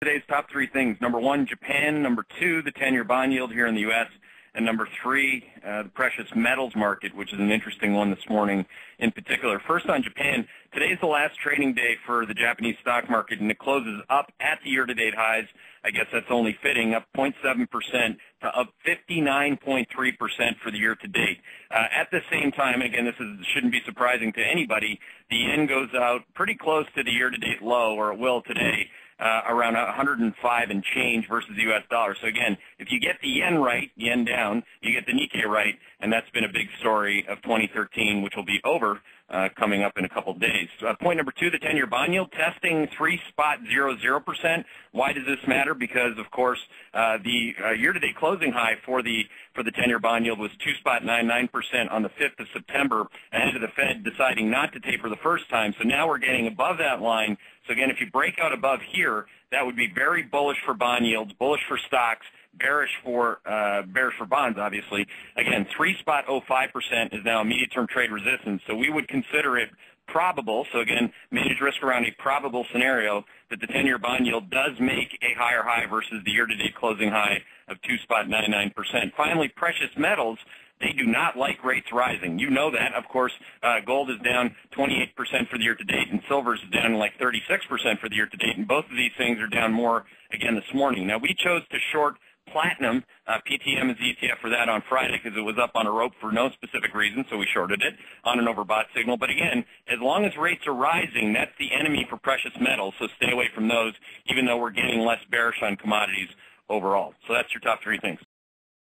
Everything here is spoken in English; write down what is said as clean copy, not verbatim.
Today's top three things. Number one, Japan. Number two, the 10-year bond yield here in the U.S. And number three, the precious metals market, which is an interesting one this morning in particular. First on Japan, today's the last trading day for the Japanese stock market, and it closes up at the year-to-date highs. I guess that's only fitting, up 0.7% to up 59.3% for the year-to-date. At the same time, again, shouldn't be surprising to anybody, the yen goes out pretty close to the year-to-date low, or it will today, around 105 and change versus the U.S. dollar. So again, if you get the yen right, yen down, you get the Nikkei right, and that's been a big story of 2013, which will be over coming up in a couple of days. Point number two, the 10-year bond yield testing 3.00%. Why does this matter? Because, of course, the year-to-date closing high for the 10-year bond yield was 2.99% on the 5th of September, ahead of the Fed deciding not to taper the first time. So now we're getting above that line. So again, if you break out above here, that would be very bullish for bond yields, bullish for stocks, bearish for bonds, obviously. Again, 3.05% is now immediate-term trade resistance, so we would consider it probable. So again, manage risk around a probable scenario that the 10-year bond yield does make a higher high versus the year-to-date closing high of 2.99%. Finally, precious metals. They do not like rates rising. You know that. Of course, gold is down 28% for the year-to-date, and silver is down like 36% for the year-to-date, and both of these things are down more again this morning. Now, we chose to short platinum. PTM is the ETF for that on Friday because it was up on a rope for no specific reason, so we shorted it on an overbought signal. But again, as long as rates are rising, that's the enemy for precious metals, so stay away from those, even though we're getting less bearish on commodities overall. So that's your top three things.